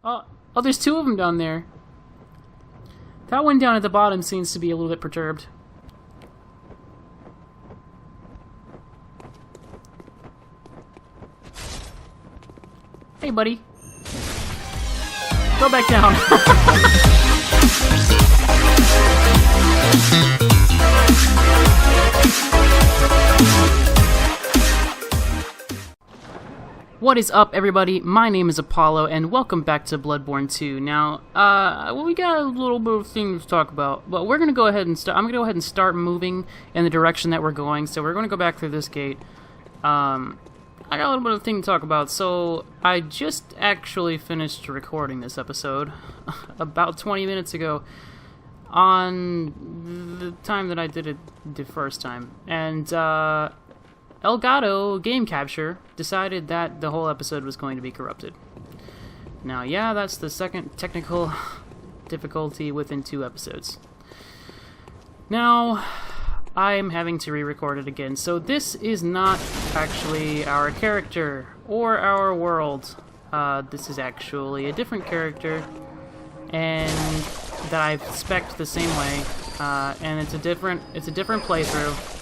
Oh, there's two of them down there. That one down at the bottom seems to be a little bit perturbed. Hey, buddy. Go back down. What is up, everybody? My name is Apollo, and welcome back to Bloodborne 2. Now, we got a little bit of things to talk about, but we're gonna go ahead and I'm gonna go ahead and start moving in the direction that we're going. So we're gonna go back through this gate. I got a little bit of thing to talk about. So I just actually finished recording this episode about 20 minutes ago on the time that I did it the first time, and Elgato Game Capture decided that the whole episode was going to be corrupted. Now, yeah, that's the second technical difficulty within 2 episodes. Now, I'm having to re-record it again, so this is not actually our character or our world. This is actually a different character, and that I've spec'd the same way, and it's a different playthrough.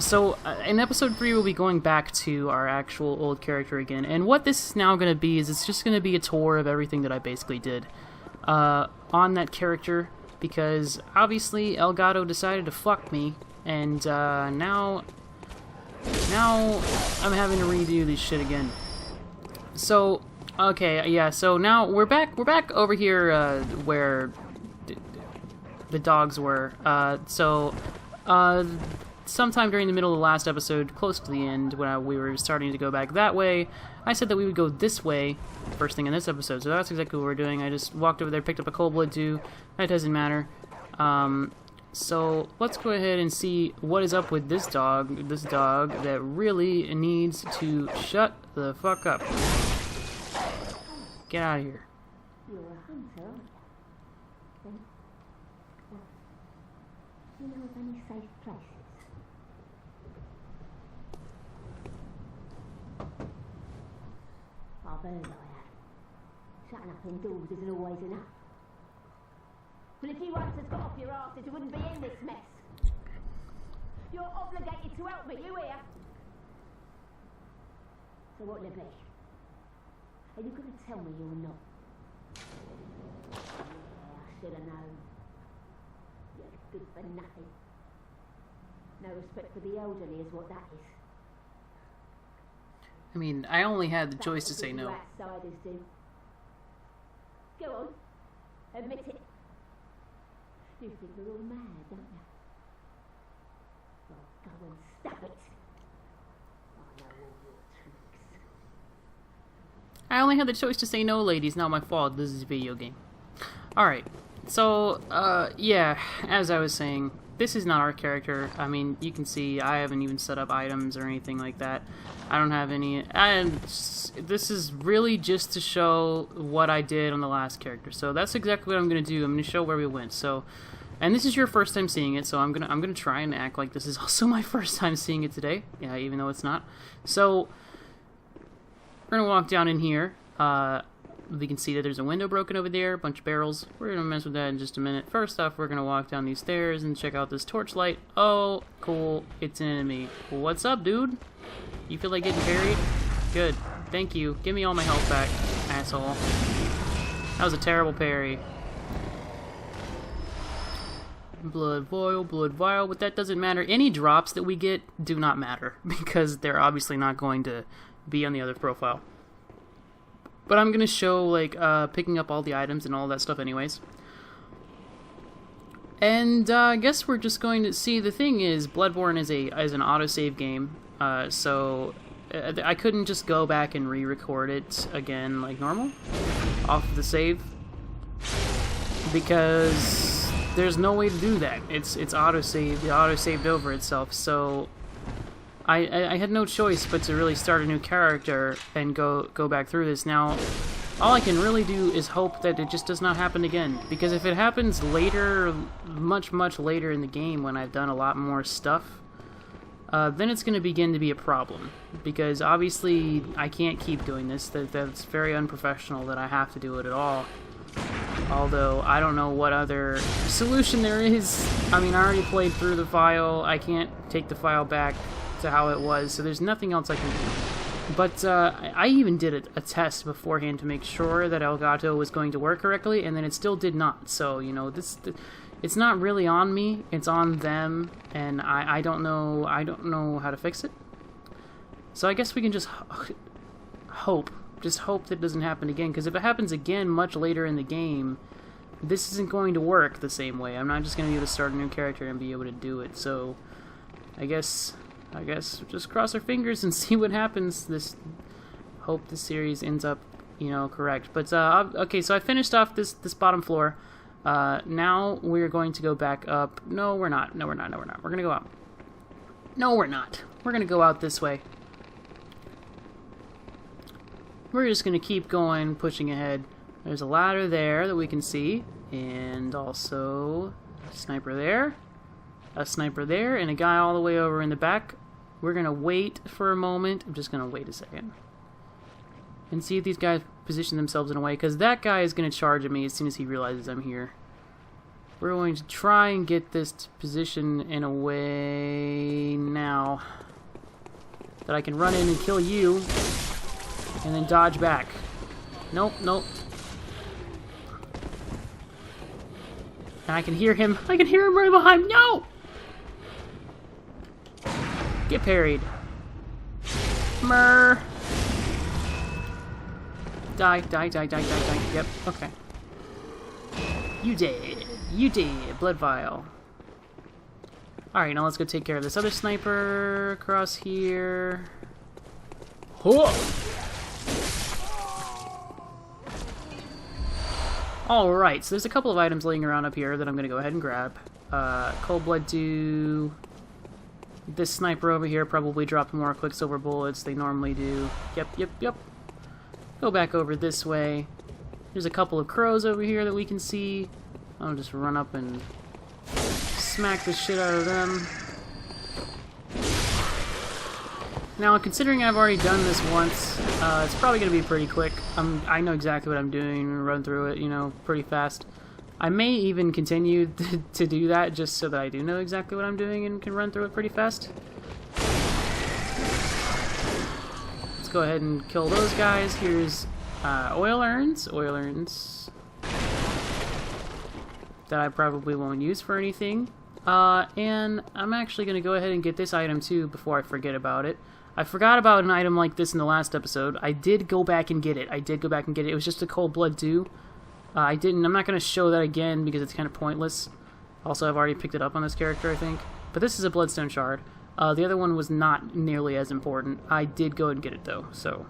So in episode 3, we'll be going back to our actual old character again, and what this is now going to be is it's just going to be a tour of everything that I basically did on that character, because obviously Elgato decided to fuck me, and now I'm having to redo this shit again. So okay, yeah. So now we're back over here where the dogs were. Sometime during the middle of the last episode, close to the end, when we were starting to go back that way, I said that we would go this way first thing in this episode, so that's exactly what we're doing. I just walked over there, picked up a cold blood too. That doesn't matter. So let's go ahead and see what is up with this dog that really needs to shut the fuck up. Get out of here. You're a hunter. Do you know of any safe places? I've heard I have. Shutting up indoors isn't always enough. Well, if you hunters got off your asses, you wouldn't be in this mess. You're obligated to help me, you hear? So what'll it be? Are you going to tell me you're not? Yeah, I should have known. You're good for nothing. No respect for the elderly is what that is. I mean, I only had the choice to say no. Outsiders do. Go on, admit it. You think we're all mad, don't you? Well, go and stop it. I know all your tricks. I only had the choice to say no, ladies. Not my fault. This is a video game. Alright. So, yeah, as I was saying, this is not our character. I mean, you can see I haven't even set up items or anything like that. I don't have any, and this is really just to show what I did on the last character. So that's exactly what I'm going to do. I'm going to show where we went. So, and this is your first time seeing it, so I'm gonna try and act like this is also my first time seeing it today. Yeah, even though it's not. So we're going to walk down in here. We can see that there's a window broken over there, a bunch of barrels. We're going to mess with that in just a minute. First off, we're going to walk down these stairs and check out this torchlight. Oh, cool. It's an enemy. What's up, dude? You feel like getting buried? Good. Thank you. Give me all my health back, asshole. That was a terrible parry. Blood vial, but that doesn't matter. Any drops that we get do not matter, because they're obviously not going to be on the other profile. But I'm going to show, like, picking up all the items and all that stuff anyways. And I guess we're just going to see, the thing is, Bloodborne is an autosave game, so I couldn't just go back and re-record it again like normal, off of the save, because there's no way to do that. It's autosaved, it auto-saved over itself, so I had no choice but to really start a new character and go back through this. Now, all I can really do is hope that it just does not happen again, because if it happens later, much later in the game, when I've done a lot more stuff, then it's going to begin to be a problem. Because obviously I can't keep doing this. That's very unprofessional that I have to do it at all. Although, I don't know what other solution there is. I mean, I already played through the file. I can't take the file back to how it was, so there's nothing else I can do. But I even did a test beforehand to make sure that Elgato was going to work correctly, and then it still did not. So, you know, it's not really on me, it's on them, and I don't know how to fix it. So I guess we can just hope that it doesn't happen again, because if it happens again much later in the game, this isn't going to work the same way. I'm not just going to be able to start a new character and be able to do it, so I guess just cross our fingers and see what happens. Hope the series ends up, you know, correct. But, okay, so I finished off this bottom floor. Now we're going to go back up. No, we're not. We're going to go out. No, we're not. We're going to go out this way. We're just going to keep going, pushing ahead. There's a ladder there that we can see, and also a sniper there, and a guy all the way over in the back. We're going to wait for a moment. I'm just going to wait a second and see if these guys position themselves in a way, because that guy is going to charge at me as soon as he realizes I'm here. We're going to try and get this position in a way now that I can run in and kill you and then dodge back. Nope. And I can hear him. I can hear him right behind. No! Get parried. Murr. Die. Yep, okay. You did. Blood vial. Alright, now let's go take care of this other sniper across here. Whoa! Alright, so there's a couple of items laying around up here that I'm going to go ahead and grab. Cold Blood 2. This sniper over here probably dropped more Quicksilver bullets. They normally do. Yep. Go back over this way. There's a couple of crows over here that we can see. I'll just run up and smack the shit out of them. Now, considering I've already done this once, it's probably going to be pretty quick. I know exactly what I'm doing and run through it, you know, pretty fast. I may even continue to do that just so that I do know exactly what I'm doing and can run through it pretty fast. Let's go ahead and kill those guys. Here's oil urns that I probably won't use for anything. And I'm actually going to go ahead and get this item too before I forget about it. I forgot about an item like this in the last episode. I did go back and get it. It was just a Cold Blood 2. I'm not going to show that again because it's kind of pointless. Also, I've already picked it up on this character, I think. But this is a Bloodstone Shard. The other one was not nearly as important. I did go and get it, though, so...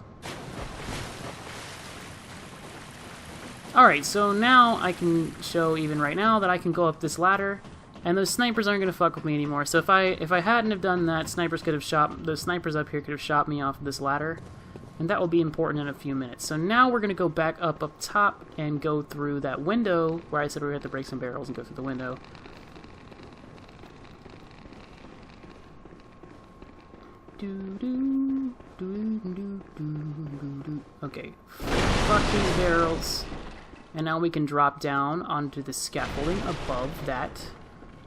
Alright, so now I can show, even right now, that I can go up this ladder, and those snipers aren't going to fuck with me anymore. So if I hadn't have done that, the snipers up here could have shot me off of this ladder. And that will be important in a few minutes. So now we're going to go back up top and go through that window where I said we had to break some barrels and go through the window. Okay, fuck these barrels. And now we can drop down onto the scaffolding above that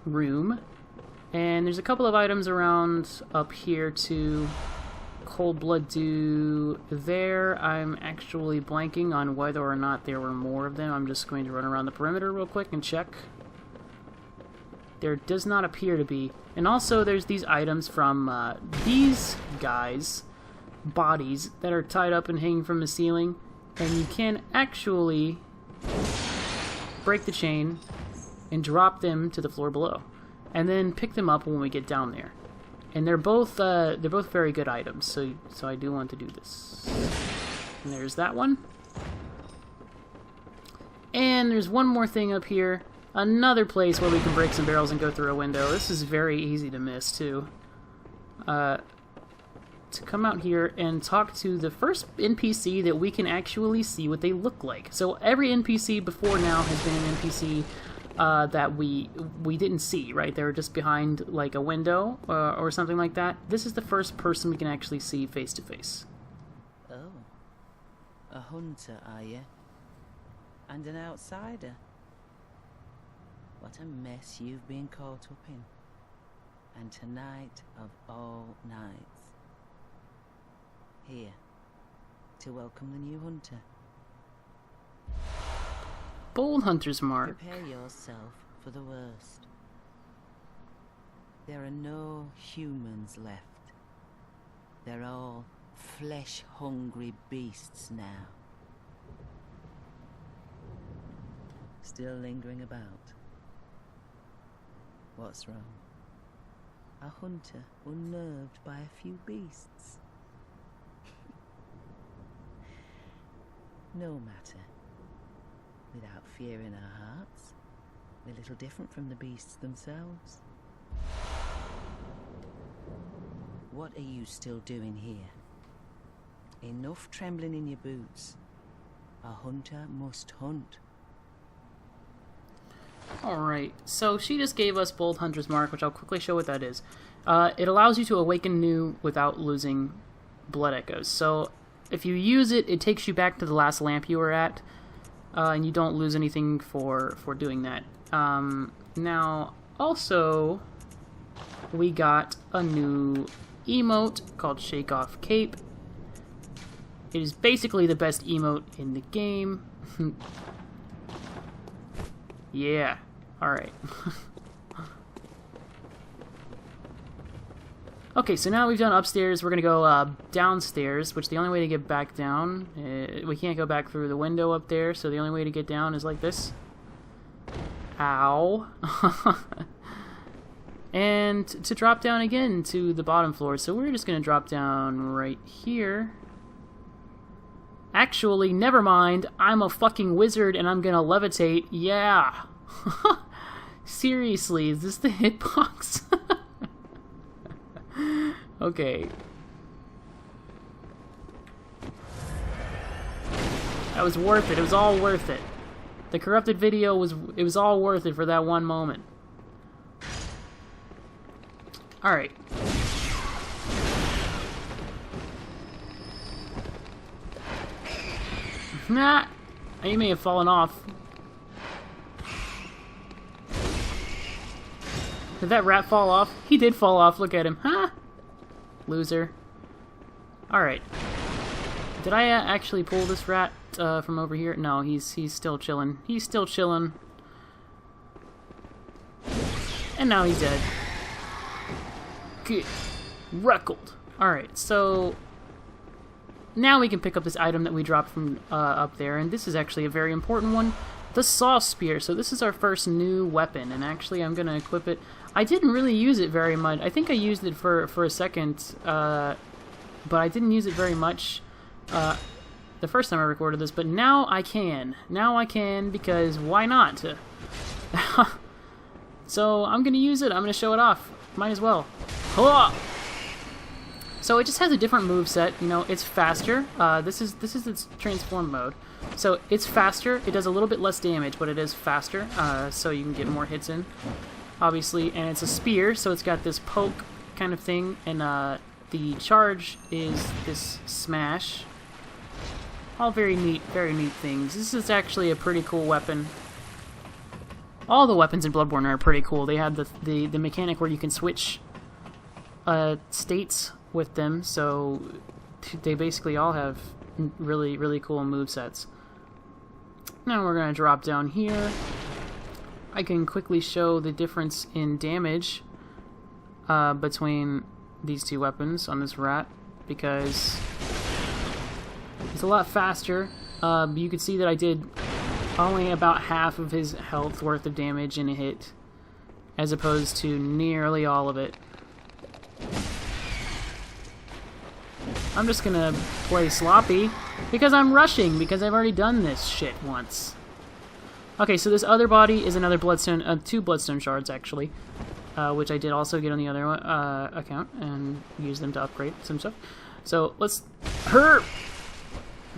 room. And there's a couple of items around up here too. Cold Blood 2 there. I'm actually blanking on whether or not there were more of them. I'm just going to run around the perimeter real quick and check. There does not appear to be. And also there's these items from these guys' bodies that are tied up and hanging from the ceiling. And you can actually break the chain and drop them to the floor below. And then pick them up when we get down there. And they're both very good items, so I do want to do this. And there's that one. And there's one more thing up here. Another place where we can break some barrels and go through a window. This is very easy to miss, too. To come out here and talk to the first NPC that we can actually see what they look like. So every NPC before now has been an NPC that we didn't see, right? They were just behind like a window or something like that. This is the first person we can actually see face to face. Oh, a hunter, are you? And an outsider? What a mess you've been caught up in. And tonight of all nights. Here, to welcome the new hunter. Bold Hunter's Mark. Prepare yourself for the worst. There are no humans left. They're all flesh-hungry beasts now. Still lingering about. What's wrong? A hunter unnerved by a few beasts. No matter. Without fear in our hearts, we're little different from the beasts themselves. What are you still doing here? Enough trembling in your boots. A hunter must hunt. Alright, so she just gave us Bold Hunter's Mark, which I'll quickly show what that is. It allows you to awaken new without losing blood echoes. So if you use it, it takes you back to the last lamp you were at, and you don't lose anything for doing that. Now, also, we got a new emote called Shake Off Cape. It is basically the best emote in the game. Yeah, alright. Okay, so now we've done upstairs, we're gonna go downstairs, which the only way to get back down, we can't go back through the window up there, so the only way to get down is like this. Ow. And to drop down again to the bottom floor, so we're just gonna drop down right here. Actually, never mind. I'm a fucking wizard and I'm gonna levitate. Yeah. Seriously, is this the hitbox? Okay. That was worth it. It was all worth it. The corrupted video it was all worth it for that one moment. Alright. Nah, he may have fallen off. Did that rat fall off? He did fall off, look at him. Huh? Loser. Alright. Did I actually pull this rat from over here? No, he's still chilling. He's still chilling. And now he's dead. Good. Ruckled. Alright, so now we can pick up this item that we dropped from up there, and this is actually a very important one. The Saw Spear. So this is our first new weapon, and actually I'm going to equip it. I didn't really use it very much. I think I used it for a second, but I didn't use it very much the first time I recorded this, but now I can. Now I can, because why not? So I'm going to use it. I'm going to show it off. Might as well. Hua! So it just has a different moveset. You know, it's faster. This is its transform mode. So it's faster. It does a little bit less damage, but it is faster. So you can get more hits in, obviously. And it's a spear, so it's got this poke kind of thing. And the charge is this smash. All very neat things. This is actually a pretty cool weapon. All the weapons in Bloodborne are pretty cool. They have the mechanic where you can switch states with them, so they basically all have really cool movesets. Now we're going to drop down here. I can quickly show the difference in damage between these two weapons on this rat, because it's a lot faster. You can see that I did only about half of his health worth of damage in a hit, as opposed to nearly all of it. I'm just gonna play sloppy, because I'm rushing, because I've already done this shit once. Okay, so this other body is another bloodstone, 2 bloodstone shards actually, which I did also get on the other account, and use them to upgrade some stuff. So let's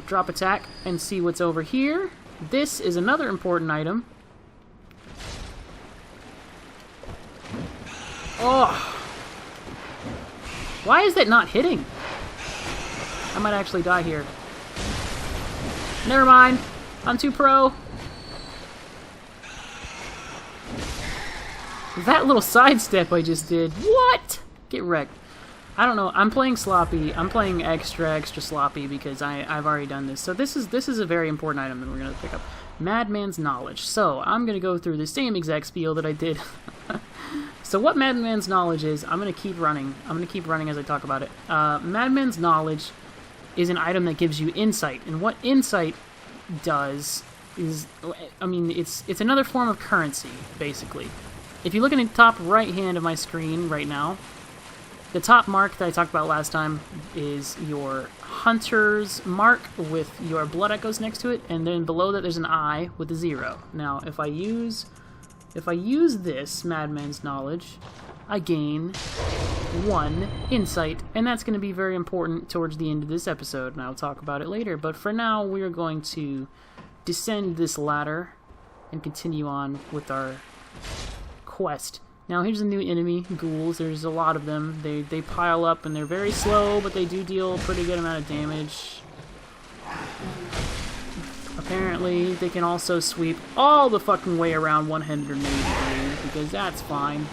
drop attack and see what's over here. This is another important item. Oh! Why is that not hitting? I might actually die here. Never mind. I'm too pro. That little sidestep I just did. What? Get wrecked. I don't know. I'm playing sloppy. I'm playing extra sloppy because I've already done this. So this is a very important item that we're going to pick up. Madman's Knowledge. So I'm going to go through the same exact spiel that I did. So what Madman's Knowledge is, I'm going to keep running. I'm going to keep running as I talk about it. Madman's Knowledge is an item that gives you insight. And what insight does is, I mean, it's another form of currency, basically. If you look in the top right hand of my screen right now, the top mark that I talked about last time is your hunter's mark with your blood echoes next to it, and then below that there's an eye with a 0. Now, if I use this Madman's Knowledge, I gain 1 insight, and that's going to be very important towards the end of this episode, and I'll talk about it later. But for now, we're going to descend this ladder and continue on with our quest. Now here's a new enemy, ghouls. There's a lot of them. They pile up and they're very slow, but they do deal a pretty good amount of damage. Apparently they can also sweep all the fucking way around 180 degrees, because that's fine.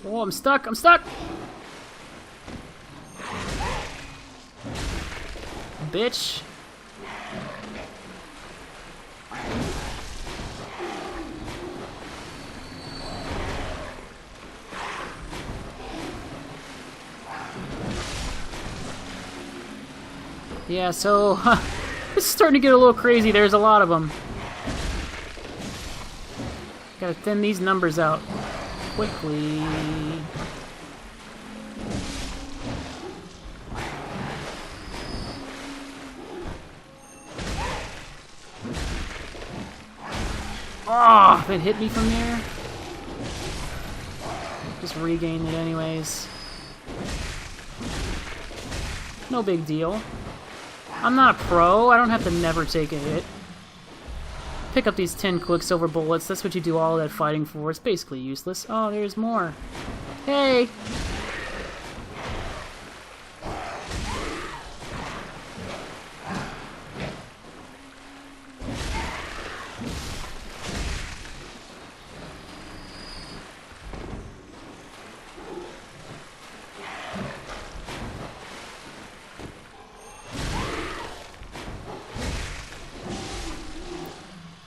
Oh, I'm stuck, I'm stuck! Bitch. Yeah, so this is starting to get a little crazy. There's a lot of them. Gotta thin these numbers out quickly. Oh, if it hit me from there. Just regain it anyways. No big deal. I'm not a pro. I don't have to never take a hit. Pick up these 10 Quicksilver bullets. That's what you do all that fighting for. It's basically useless. Oh, there's more. Hey!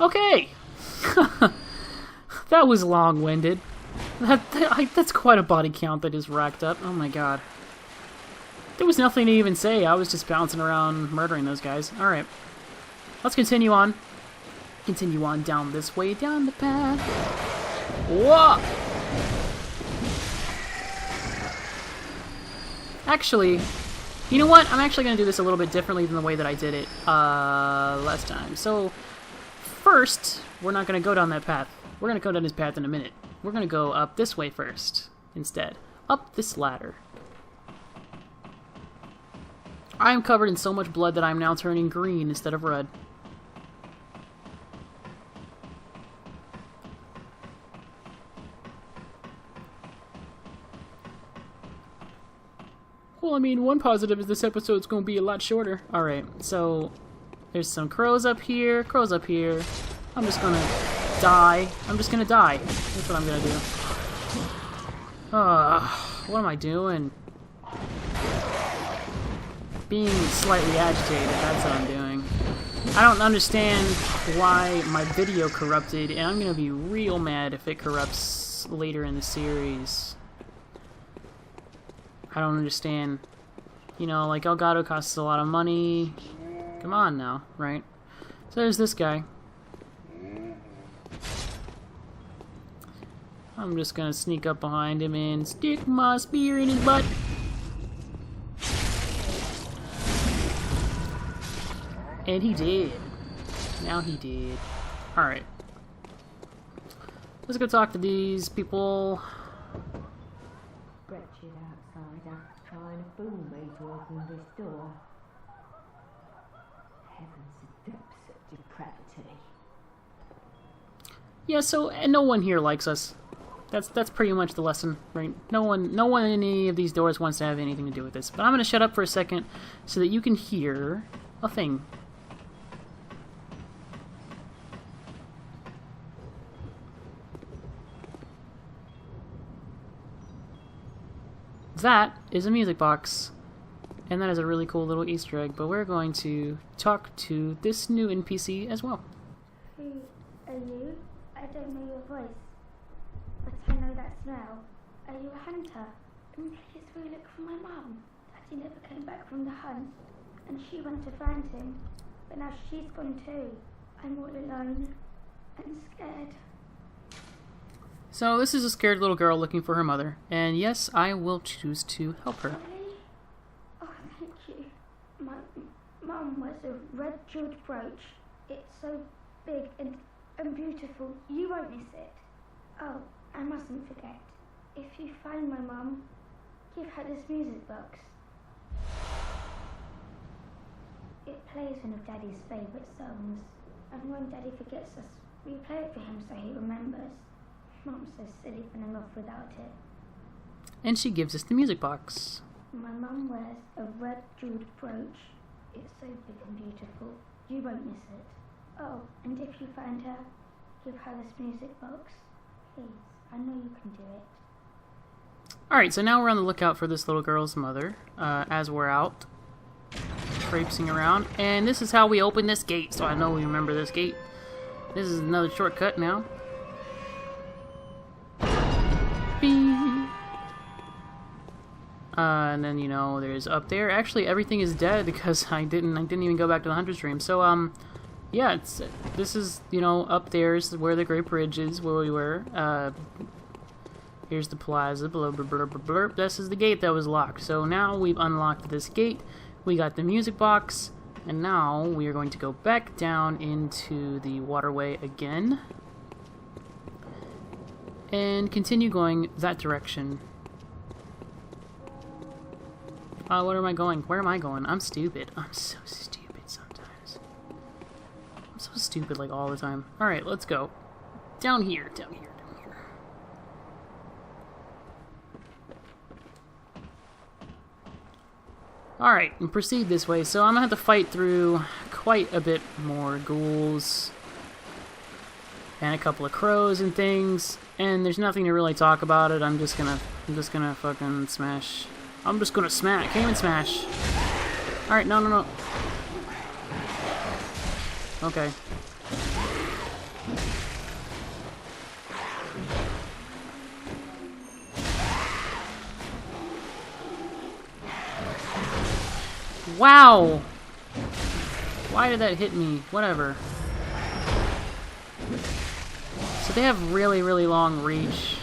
Okay! That was long-winded. That's quite a body count that is racked up. Oh my god. There was nothing to even say. I was just bouncing around murdering those guys. Alright. Let's continue on. Continue on down this way, down the path. Whoa! Actually, you know what? I'm actually going to do this a little bit differently than the way that I did it last time. So, first, we're not going to go down that path. We're going to go down this path in a minute. We're going to go up this way first, instead. Up this ladder. I am covered in so much blood that I'm now turning green instead of red. Well, I mean, one positive is this episode's going to be a lot shorter. Alright, so there's some crows up here, I'm just going to die. I'm just going to die. That's what I'm going to do. What am I doing? Being slightly agitated, that's what I'm doing. I don't understand why my video corrupted, and I'm going to be real mad if it corrupts later in the series. I don't understand. You know, like, Elgato costs a lot of money. Come on now, right? So there's this guy. I'm just gonna sneak up behind him and stick my spear in his butt. And he did. Now he did. Alright. Let's go talk to these people. Wretched outsider trying to fool me to open this door. heaven's depths of depravity. Yeah, so no one here likes us. That's pretty much the lesson, right? No one in any of these doors wants to have anything to do with this. But I'm gonna shut up for a second so that you can hear a thing. That is a music box. And that is a really cool little Easter egg, but we're going to talk to this new NPC as well. Who are you? I don't know your voice, but I know that smell. Are you a hunter? Please will you look for my mum? Daddy never came back from the hunt, and she went to find him, but now she's gone too. I'm all alone and scared. So this is a scared little girl looking for her mother, and yes, I will choose to help her. Really? Oh, thank you. My mum wears a red jeweled brooch. It's so big and beautiful. You won't miss it. Oh, I mustn't forget. If you find my mum, give her this music box. It plays one of Daddy's favourite songs, and when Daddy forgets us, we play it for him so he remembers. Mum's so silly running off without it. And she gives us the music box. My mum wears a red jeweled brooch. It's so big and beautiful. You won't miss it. Oh, and if you find her, give her this music box. Please, I know you can do it. Alright, so now we're on the lookout for this little girl's mother, as we're out traipsing around. And this is how we open this gate, so I know we remember this gate. This is another shortcut now. And then, you know, there's up there. Actually, everything is dead because I didn't even go back to the Hunter's Dream. So, yeah, this is, you know, up there is where the Great Bridge is, where we were. Here's the plaza, blur, blur, blur, blur, blur. This is the gate that was locked. So now we've unlocked this gate. We got the music box. And now we are going to go back down into the waterway again. And continue going that direction. Where am I going? Where am I going? I'm stupid. I'm so stupid sometimes. I'm so stupid like all the time. Alright, let's go. Down here, down here, down here. Alright, and proceed this way. So I'm gonna have to fight through quite a bit more ghouls. And a couple of crows and things. And there's nothing to really talk about it. I'm just gonna fucking smash. I'm just gonna smash. Can't even smash. Alright, no, no, no. Okay. Wow! Why did that hit me? Whatever. So they have really, really long reach.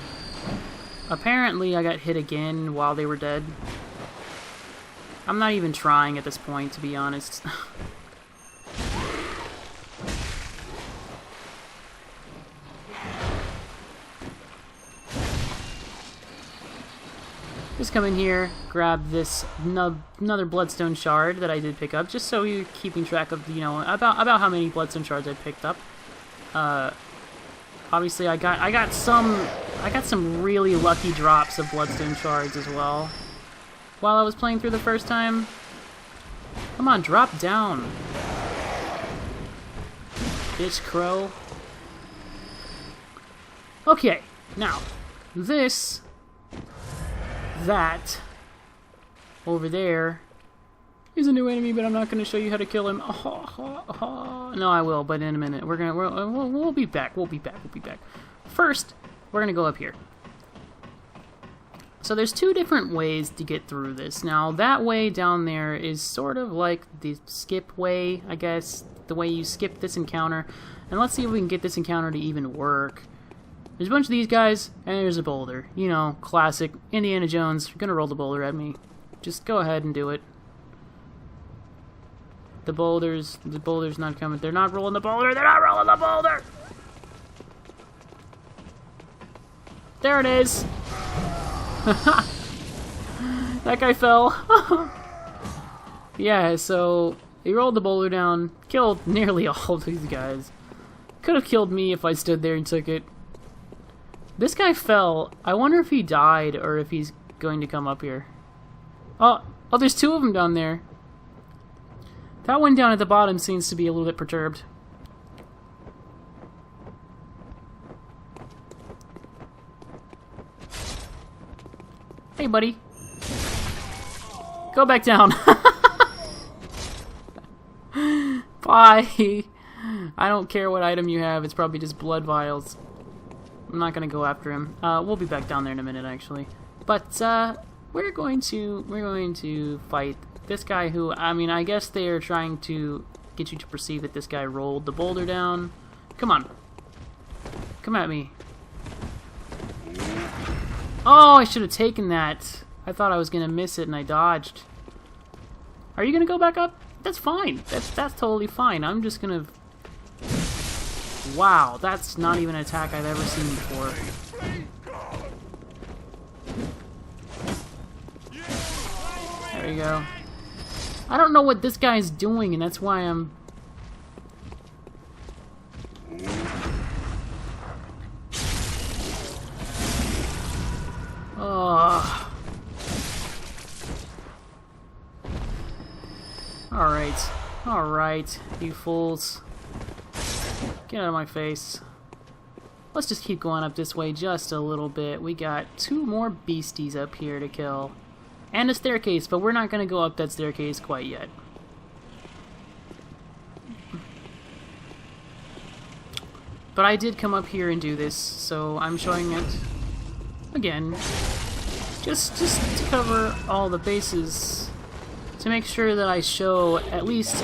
Apparently I got hit again while they were dead. I'm not even trying at this point, to be honest. Just come in here, grab this another bloodstone shard that I did pick up, just so you're keeping track of, you know, about how many bloodstone shards I picked up. Obviously I got some really lucky drops of bloodstone shards as well while I was playing through the first time. Come on, drop down. Bitch crow. Okay, now that over there is a new enemy, but I'm not going to show you how to kill him. No, I will, but in a minute. We'll be back. We'll be back. First, we're going to go up here. So there's two different ways to get through this. Now, that way down there is sort of like the skip way, I guess. The way you skip this encounter. And let's see if we can get this encounter to even work. There's a bunch of these guys, and there's a boulder. You know, classic Indiana Jones. You're going to roll the boulder at me. Just go ahead and do it. The boulder's not coming. They're not rolling the boulder. They're not rolling the boulder. There it is. That guy fell. Yeah, so He rolled the boulder down, killed nearly all of these guys. Could have killed me if I stood there and took it. This guy fell. I wonder if he died or if he's going to come up here. Oh, there's two of them down there. That one down at the bottom seems to be a little bit perturbed. Hey, buddy. Go back down. Bye. I don't care what item you have. It's probably just blood vials. I'm not gonna go after him. We'll be back down there in a minute, actually. But we're going to fight this guy who, I mean, I guess they are trying to get you to perceive that this guy rolled the boulder down. Come on. Come at me. Oh, I should have taken that. I thought I was gonna miss it and I dodged. Are you gonna go back up? That's fine. That's totally fine. I'm just gonna... Wow, that's not even an attack I've ever seen before. There you go. I don't know what this guy's doing, and that's why I'm... Oh. Alright. Alright, you fools. Get out of my face. Let's just keep going up this way just a little bit. We got two more beasties up here to kill. And a staircase, but we're not going to go up that staircase quite yet. But I did come up here and do this, so I'm showing it again. Just to cover all the bases. To make sure that I show at least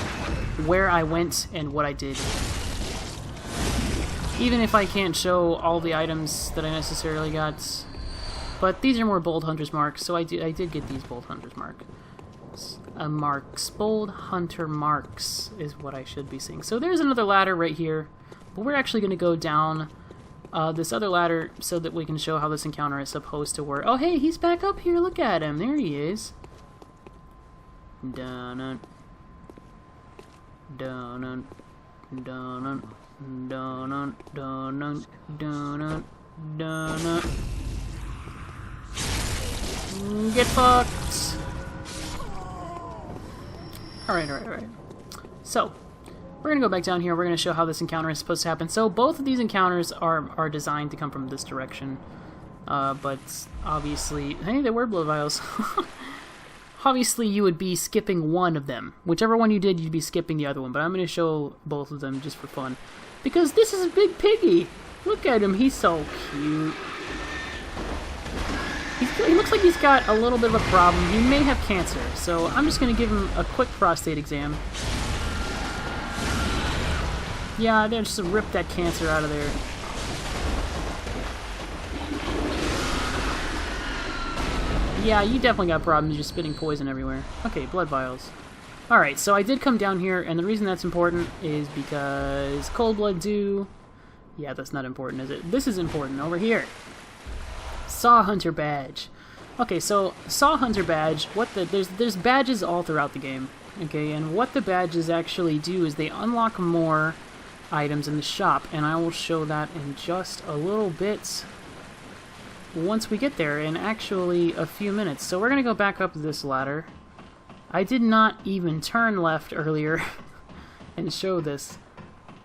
where I went and what I did. Even if I can't show all the items that I necessarily got. But these are more Bold Hunter's marks, so I did get these Bold Hunter's marks. Bold Hunter marks is what I should be seeing. So there's another ladder right here. But we're actually going to go down this other ladder so that we can show how this encounter is supposed to work. Oh, hey, he's back up here. Look at him. There he is. Dun-dun. Dun-dun. Dun-dun. Dun-dun. Dun-dun. Dun-dun. Dun-dun. Get fucked! Alright. So, we're gonna go back down here. We're gonna show how this encounter is supposed to happen. So, both of these encounters are designed to come from this direction. But, obviously... Hey, there were blood vials. Obviously, you would be skipping one of them. Whichever one you did, you'd be skipping the other one. But I'm gonna show both of them just for fun. Because this is a big piggy! Look at him, he's so cute. He looks like he's got a little bit of a problem. He may have cancer, so I'm just going to give him a quick prostate exam. Yeah, they're just rip that cancer out of there. Yeah, you definitely got problems. You're spitting poison everywhere. Okay, blood vials. Alright, so I did come down here, and the reason that's important is because cold blood do... Yeah, that's not important, is it? This is important, over here. Saw Hunter badge. Okay, so Saw Hunter badge, there's badges all throughout the game. Okay, and what the badges actually do is they unlock more items in the shop, and I will show that in just a little bit once we get there, in actually a few minutes. So we're gonna go back up this ladder. I did not even turn left earlier and show this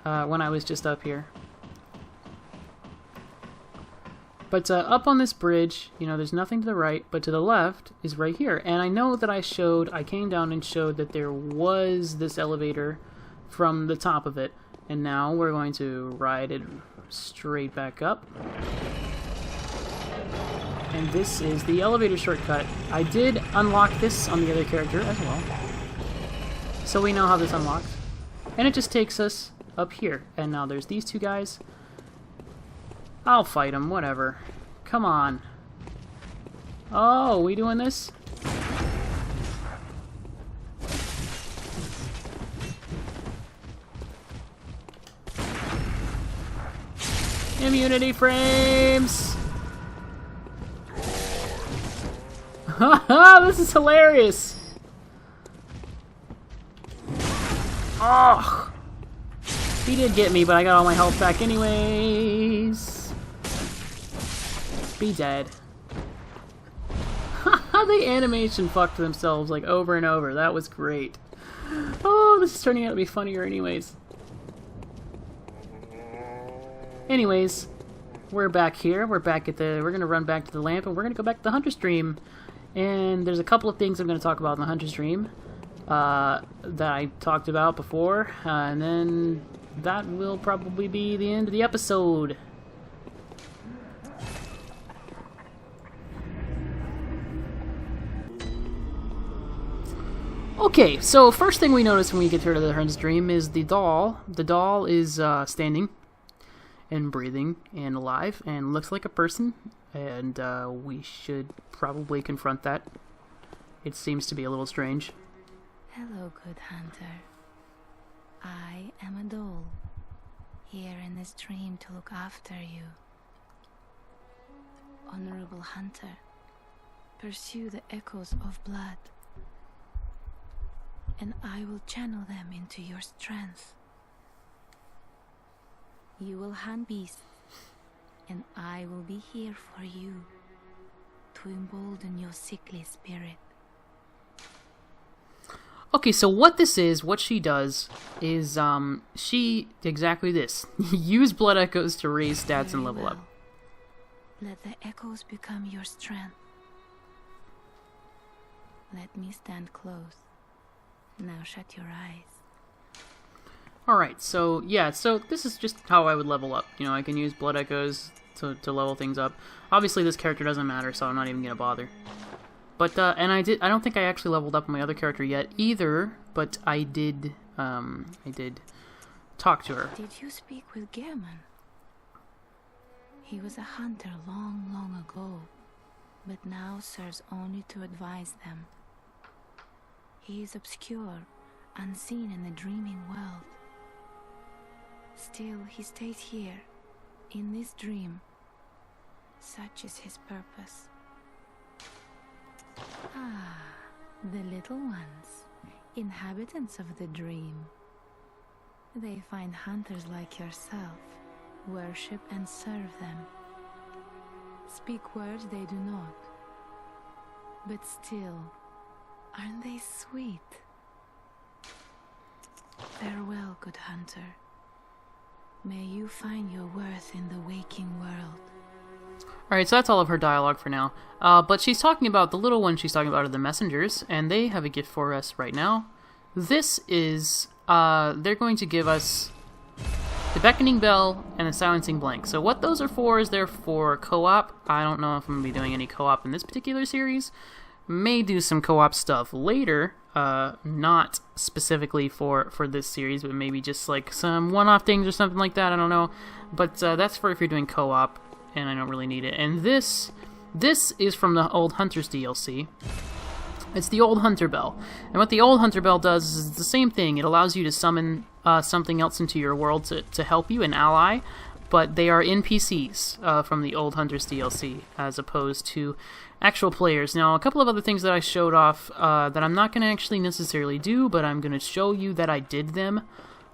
when I was just up here. But up on this bridge, you know, there's nothing to the right, but to the left is right here. And I know that I came down and showed that there was this elevator from the top of it. And now we're going to ride it straight back up. And this is the elevator shortcut. I did unlock this on the other character as well. So we know how this unlocks. And it just takes us up here. And now there's these two guys. I'll fight him, whatever. Come on. Oh, we doing this? Immunity frames! Haha, this is hilarious! Oh! He did get me, but I got all my health back anyways. Be dead. Haha, the animation fucked themselves like over and over. That was great. Oh, this is turning out to be funnier anyways. Anyways, we're back here. We're gonna run back to the lamp and we're gonna go back to the Hunter stream. And there's a couple of things I'm gonna talk about in the Hunter stream that I talked about before, and then that will probably be the end of the episode. Okay, so first thing we notice when we get here to the Hunter stream is the doll. The doll is standing and breathing and alive and looks like a person, and we should probably confront that. It seems to be a little strange. Hello, good hunter. I am a doll, here in this dream to look after you. Honorable hunter, pursue the echoes of blood, and I will channel them into your strength. You will hunt beasts, and I will be here for you, to embolden your sickly spirit. Okay, so what she does is, exactly this. Use blood echoes to raise stats and level up. Let the echoes become your strength. Let me stand close. Now shut your eyes. Alright, so, yeah, so this is just how I would level up. You know, I can use blood echoes to level things up. Obviously, this character doesn't matter, so I'm not even gonna bother. But, and I don't think I actually leveled up my other character yet either, but I did talk to her. Did you speak with German? He was a hunter long, long ago, but now serves only to advise them. He is obscure, unseen in the dreaming world. Still, he stays here, in this dream. Such is his purpose. Ah, the little ones, inhabitants of the dream. They find hunters like yourself, worship and serve them. Speak words they do not, but still, aren't they sweet? Farewell, good hunter. May you find your worth in the waking world. Alright, so that's all of her dialogue for now. But she's talking about, the little ones she's talking about are the messengers, and they have a gift for us right now. This is, they're going to give us the beckoning bell and the silencing blank. So what those are for is they're for co-op. I don't know if I'm going to be doing any co-op in this particular series. May do some co-op stuff later, not specifically for this series, but maybe just like some one-off things or something like that, I don't know. But that's for if you're doing co-op, and I don't really need it. And this is from the Old Hunters DLC. It's the Old Hunter Bell. And what the Old Hunter Bell does is the same thing. It allows you to summon something else into your world to help you, an ally, but they are NPCs from the Old Hunters DLC, as opposed to actual players. Now, a couple of other things that I showed off that I'm not going to actually necessarily do, but I'm going to show you that I did them.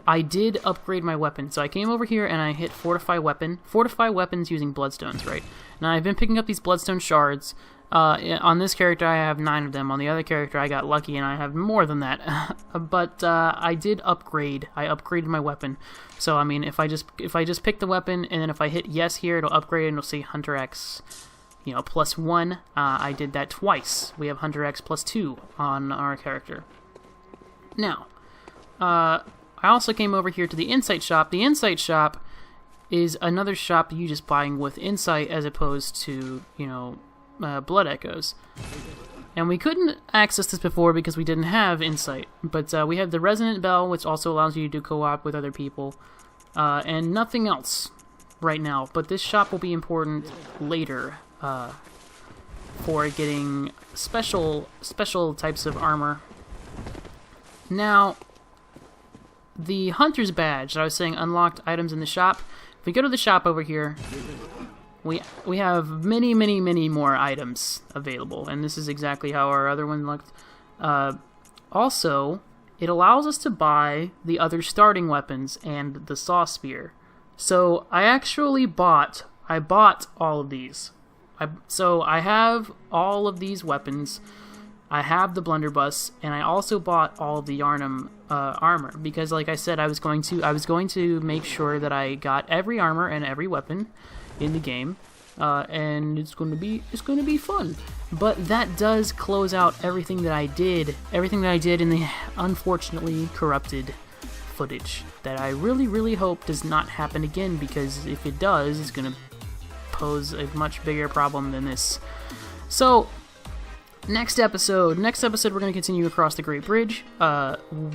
I did upgrade my weapon. So I came over here and I hit Fortify Weapon. Fortify Weapons using Bloodstones, right? Now, I've been picking up these Bloodstone shards. On this character, I have 9 of them. On the other character, I got lucky and I have more than that. But I did upgrade. I upgraded my weapon. So, I mean, if I just pick the weapon and then if I hit yes here, it'll upgrade and it'll say Hunter X, you know, +1. I did that twice. We have Hunter X +2 on our character. Now, I also came over here to the Insight Shop. The Insight Shop is another shop you just buying with Insight as opposed to, you know, Blood Echoes. And we couldn't access this before because we didn't have Insight. But we have the Resonant Bell, which also allows you to do co-op with other people. And nothing else right now. But this shop will be important later for getting special types of armor. Now, the Hunter's Badge that I was saying unlocked items in the shop. If we go to the shop over here, we have many more items available, and this is exactly how our other one looked. Also, it allows us to buy the other starting weapons and the saw spear. So I bought all of these. So I have all of these weapons. I have the blunderbuss, and I also bought all of the Yharnam armor because, like I said, I was going to make sure that I got every armor and every weapon in the game, and it's going to be fun. But that does close out everything that I did in the unfortunately corrupted footage that I really hope does not happen again, because if it does, it's going to pose a much bigger problem than this. So next episode we're going to continue across the Great Bridge,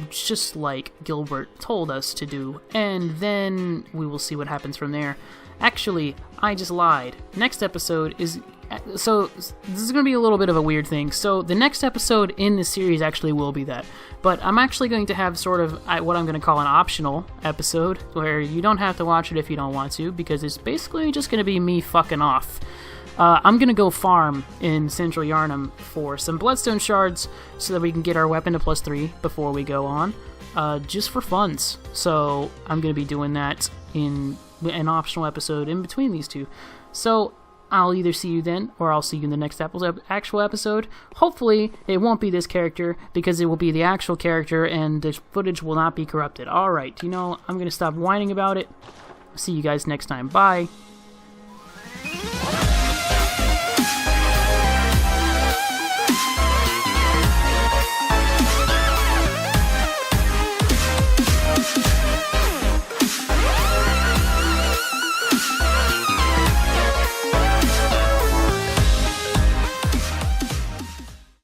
just like Gilbert told us to do, and then we will see what happens from there. Actually, I just lied. Next episode is... So, this is going to be a little bit of a weird thing. So, the next episode in this series actually will be that. But I'm actually going to have sort of what I'm going to call an optional episode, where you don't have to watch it if you don't want to, because it's basically just going to be me fucking off. I'm going to go farm in Central Yharnam for some Bloodstone shards, so that we can get our weapon to +3 before we go on, just for funds. So, I'm going to be doing that in an optional episode in between these two. So, I'll either see you then, or I'll see you in the next actual episode. Hopefully, it won't be this character, because it will be the actual character, and the footage will not be corrupted. Alright, I'm going to stop whining about it. See you guys next time. Bye!